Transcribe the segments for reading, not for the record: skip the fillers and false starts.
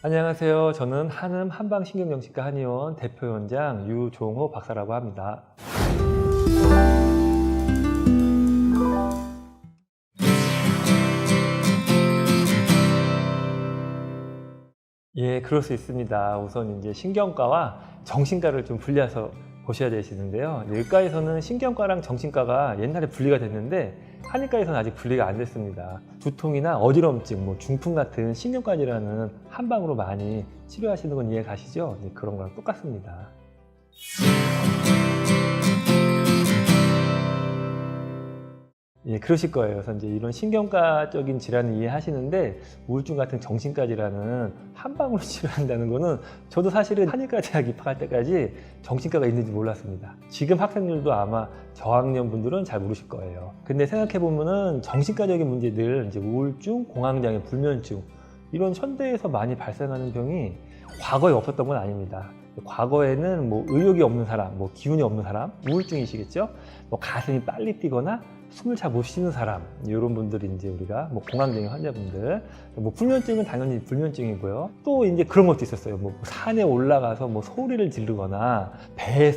안녕하세요. 저는 한음 한방신경정신과 한의원 대표원장 유종호 박사라고 합니다. 예, 그럴 수 있습니다. 우선 이제 신경과와 정신과를 좀 분리해서 보셔야 되시는데요. 의과에서는 신경과랑 정신과가 옛날에 분리가 됐는데 한의과에서는 아직 분리가 안 됐습니다. 두통이나 어지럼증, 중풍 같은 신경과 질환은 한방으로 많이 치료하시는 건 이해 가시죠? 네, 그런 거랑 똑같습니다. 예, 그러실 거예요. 그래서 이제 이런 신경과적인 질환을 이해하시는데 우울증 같은 정신과 질환은 한방으로 치료한다는 거는 저도 사실은 한의과 대학 입학할 때까지 정신과가 있는지 몰랐습니다. 지금 학생들도 아마 저학년 분들은 잘 모르실 거예요. 근데 생각해 보면은 정신과적인 문제들, 이제 우울증, 공황장애, 불면증 이런 현대에서 많이 발생하는 병이 과거에 없었던 건 아닙니다. 과거에는 의욕이 없는 사람, 기운이 없는 사람, 우울증이시겠죠? 가슴이 빨리 뛰거나 숨을 잘 못 쉬는 사람, 이런 분들이 이제 우리가 공황장애 환자분들, 불면증은 당연히 불면증이고요. 또 이제 그런 것도 있었어요. 산에 올라가서 소리를 지르거나 배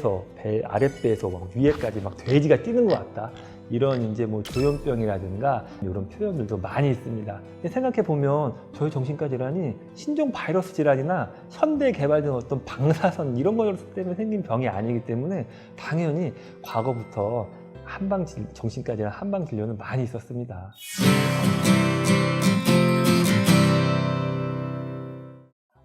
아랫배에서 위에까지 돼지가 뛰는 것 같다. 이런 이제 조현병이라든가 이런 표현들도 많이 있습니다. 생각해 보면 저희 정신과 질환이 신종 바이러스 질환이나 현대에 개발된 어떤 방사선 이런 것 때문에 생긴 병이 아니기 때문에 당연히 과거부터 정신과 질환 한방 진료는 많이 있었습니다.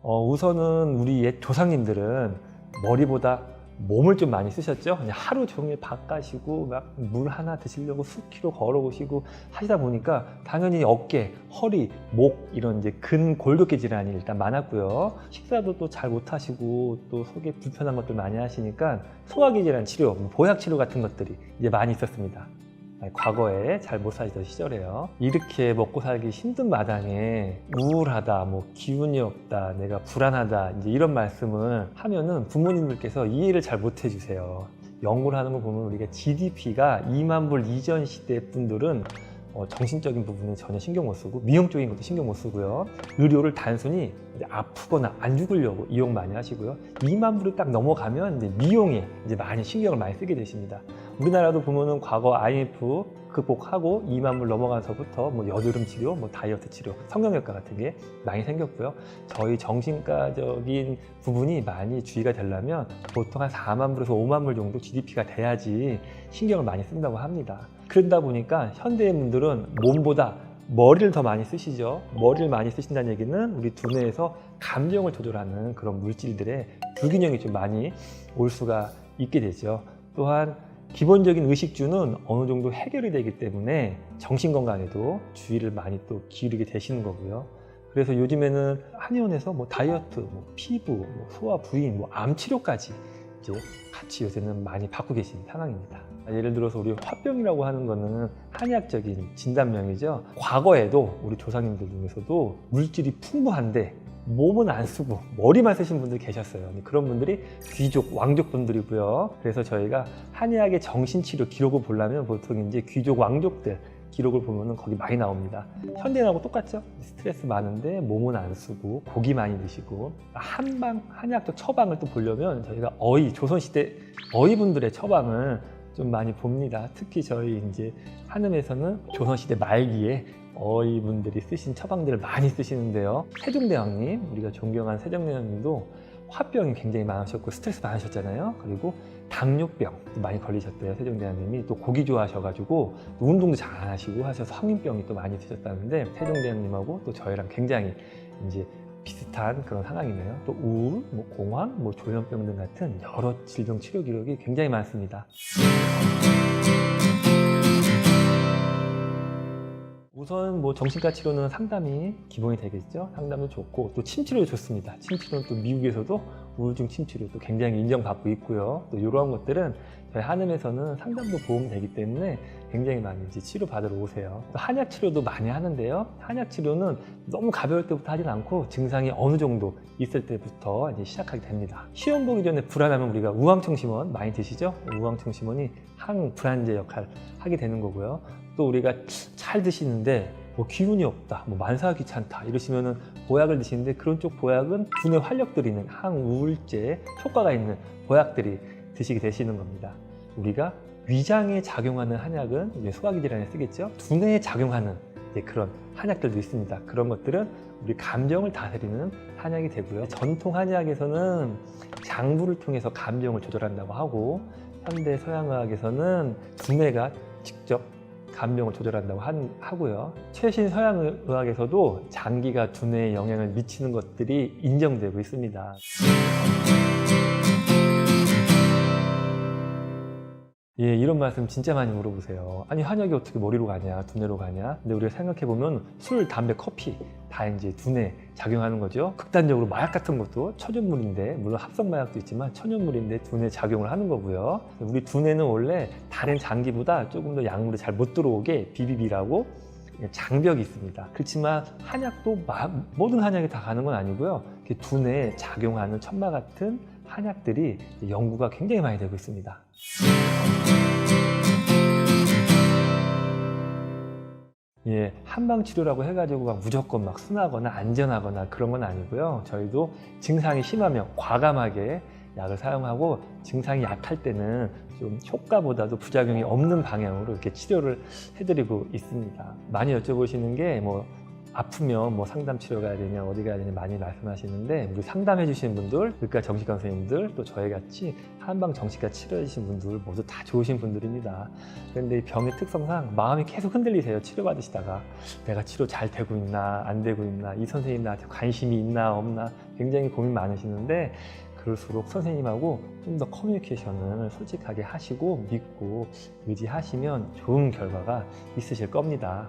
우선은 우리 옛 조상님들은 머리보다 몸을 좀 많이 쓰셨죠. 그냥 하루 종일 밥 가시고 물 하나 드시려고 수키로 걸어오시고 하시다 보니까 당연히 어깨, 허리, 목 이런 이제 근골격계 질환이 일단 많았고요. 식사도 또 잘 못 하시고 또 속에 불편한 것들 많이 하시니까 소화기 질환 치료, 보약 치료 같은 것들이 이제 많이 있었습니다. 과거에 잘 못 사시던 시절에요. 이렇게 먹고 살기 힘든 마당에 우울하다, 기운이 없다, 내가 불안하다 이제 이런 말씀을 하면은 부모님들께서 이해를 잘 못 해주세요. 연구를 하는 거 보면 우리가 GDP가 2만 불 이전 시대 분들은 정신적인 부분은 전혀 신경 못 쓰고 미용적인 것도 신경 못 쓰고요. 의료를 단순히 아프거나 안 죽으려고 이용 많이 하시고요. 2만 불이 딱 넘어가면 이제 미용에 이제 신경을 많이 쓰게 되십니다. 우리나라도 보면은 과거 IMF 극복하고 2만 불 넘어가서부터 여드름 치료, 다이어트 치료, 성형외과 같은 게 많이 생겼고요. 저희 정신과적인 부분이 많이 주의가 되려면 보통 한 4만 불에서 5만 불 정도 GDP가 돼야지 신경을 많이 쓴다고 합니다. 그러다 보니까 현대인 분들은 몸보다 머리를 더 많이 쓰시죠. 머리를 많이 쓰신다는 얘기는 우리 두뇌에서 감정을 조절하는 그런 물질들의 불균형이 좀 많이 올 수가 있게 되죠. 또한 기본적인 의식주는 어느 정도 해결이 되기 때문에 정신건강에도 주의를 많이 또 기울이게 되시는 거고요. 그래서 요즘에는 한의원에서 다이어트, 피부, 소화 부인, 암 치료까지 이제 같이 요새는 많이 받고 계신 상황입니다. 예를 들어서 우리 화병이라고 하는 거는 한의학적인 진단명이죠. 과거에도 우리 조상님들 중에서도 물질이 풍부한데 몸은 안 쓰고 머리만 쓰신 분들 계셨어요. 그런 분들이 귀족, 왕족 분들이고요. 그래서 저희가 한의학의 정신치료 기록을 보려면 보통 이제 귀족, 왕족들 기록을 보면은 거기 많이 나옵니다. 현대인하고 똑같죠? 스트레스 많은데 몸은 안 쓰고 고기 많이 드시고 한방, 한의학적 처방을 또 보려면 저희가 조선시대 어이분들의 처방을 좀 많이 봅니다. 특히 저희 이제 한음에서는 조선시대 말기에 어이분들이 쓰신 처방들을 많이 쓰시는데요. 세종대왕님, 우리가 존경한 세종대왕님도 화병이 굉장히 많으셨고 스트레스 많으셨잖아요. 그리고 당뇨병 많이 걸리셨대요. 세종대왕님이 또 고기 좋아하셔가지고 운동도 잘 안 하시고 하셔서 성인병이 또 많이 드셨다는데 세종대왕님하고 또 저희랑 굉장히 이제 비슷한 그런 상황이네요. 또 우울, 공황, 조현병 등 같은 여러 질병 치료 기록이 굉장히 많습니다. 우선 정신과 치료는 상담이 기본이 되겠죠. 상담도 좋고 또 침치료도 좋습니다. 침치료는 또 미국에서도 우울증 침치료 또 굉장히 인정받고 있고요. 또 이러한 것들은 저희 한음에서는 상담도 보험되기 때문에 굉장히 많이 이제 치료 받으러 오세요. 또 한약 치료도 많이 하는데요. 한약 치료는 너무 가벼울 때부터 하진 않고 증상이 어느 정도 있을 때부터 이제 시작하게 됩니다. 시험 보기 전에 불안하면 우리가 우황청심원 많이 드시죠? 우황청심원이 항불안제 역할을 하게 되는 거고요. 또 우리가 잘 드시는데 뭐 기운이 없다, 뭐 만사가 귀찮다 이러시면은 보약을 드시는데 그런 쪽 보약은 두뇌 활력들이 있는 항우울제 효과가 있는 보약들이 드시게 되시는 겁니다. 우리가 위장에 작용하는 한약은 이제 소화기 질환에 쓰겠죠. 두뇌에 작용하는 이제 그런 한약들도 있습니다. 그런 것들은 우리 감정을 다스리는 한약이 되고요. 전통 한의학에서는 장부를 통해서 감정을 조절한다고 하고, 현대 서양의학에서는 두뇌가 직접 감정을 조절한다고 하고요. 최신 서양의학에서도 장기가 두뇌에 영향을 미치는 것들이 인정되고 있습니다. 예, 이런 말씀 진짜 많이 물어보세요. 아니, 한약이 어떻게 머리로 가냐, 두뇌로 가냐? 근데 우리가 생각해보면 술, 담배, 커피 다 이제 두뇌 작용하는 거죠. 극단적으로 마약 같은 것도 천연물인데, 물론 합성 마약도 있지만 천연물인데 두뇌 작용을 하는 거고요. 우리 두뇌는 원래 다른 장기보다 조금 더 약물이 잘 못 들어오게 비비비라고 장벽이 있습니다. 그렇지만 한약도 모든 한약이 다 가는 건 아니고요. 두뇌에 작용하는 천마 같은 한약들이 연구가 굉장히 많이 되고 있습니다. 예, 한방치료라고 해가지고 막 무조건 막 순하거나 안전하거나 그런 건 아니고요. 저희도 증상이 심하면 과감하게 약을 사용하고, 증상이 약할 때는 좀 효과보다도 부작용이 없는 방향으로 이렇게 치료를 해드리고 있습니다. 많이 여쭤보시는 게 뭐 아프면 뭐 상담 치료 가야 되냐, 어디 가야 되냐 많이 말씀하시는데, 우리 상담해 주시는 분들, 그러니까 정신과 선생님들, 또 저희 같이 한방 정신과 치료해 주신 분들 모두 다 좋으신 분들입니다. 그런데 이 병의 특성상 마음이 계속 흔들리세요. 치료받으시다가 내가 치료 잘 되고 있나 안 되고 있나, 이 선생님 나한테 관심이 있나 없나 굉장히 고민 많으시는데, 그럴수록 선생님하고 좀 더 커뮤니케이션을 솔직하게 하시고 믿고 의지하시면 좋은 결과가 있으실 겁니다.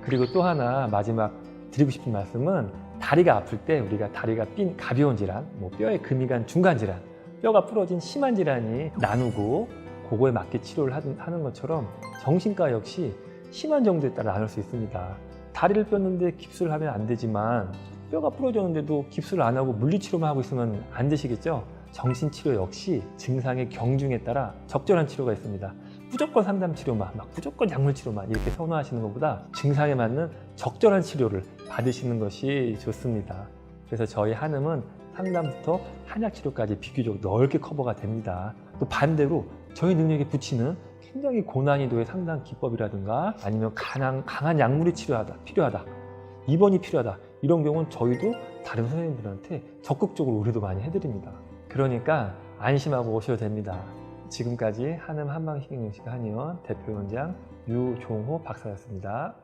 그리고 또 하나 마지막 드리고 싶은 말씀은, 다리가 아플 때 우리가 다리가 삔 가벼운 질환, 뭐 뼈에 금이 간 중간 질환, 뼈가 부러진 심한 질환이 나누고 그거에 맞게 치료를 하는 것처럼 정신과 역시 심한 정도에 따라 나눌 수 있습니다. 다리를 뺐는데 깁스를 하면 안 되지만, 뼈가 부러졌는데도 깁스를 안 하고 물리치료만 하고 있으면 안 되시겠죠? 정신치료 역시 증상의 경중에 따라 적절한 치료가 있습니다. 무조건 상담치료만, 막 무조건 약물치료만 이렇게 선호하시는 것보다 증상에 맞는 적절한 치료를 받으시는 것이 좋습니다. 그래서 저희 한음은 상담부터 한약치료까지 비교적 넓게 커버가 됩니다. 또 반대로 저희 능력에 붙이는 굉장히 고난이도의 상담 기법이라든가, 아니면 강한 약물이 필요하다, 입원이 필요하다, 이런 경우는 저희도 다른 선생님들한테 적극적으로 의뢰도 많이 해드립니다. 그러니까 안심하고 오셔도 됩니다. 지금까지 한음 한방식이응식 한의원 대표원장 유종호 박사였습니다.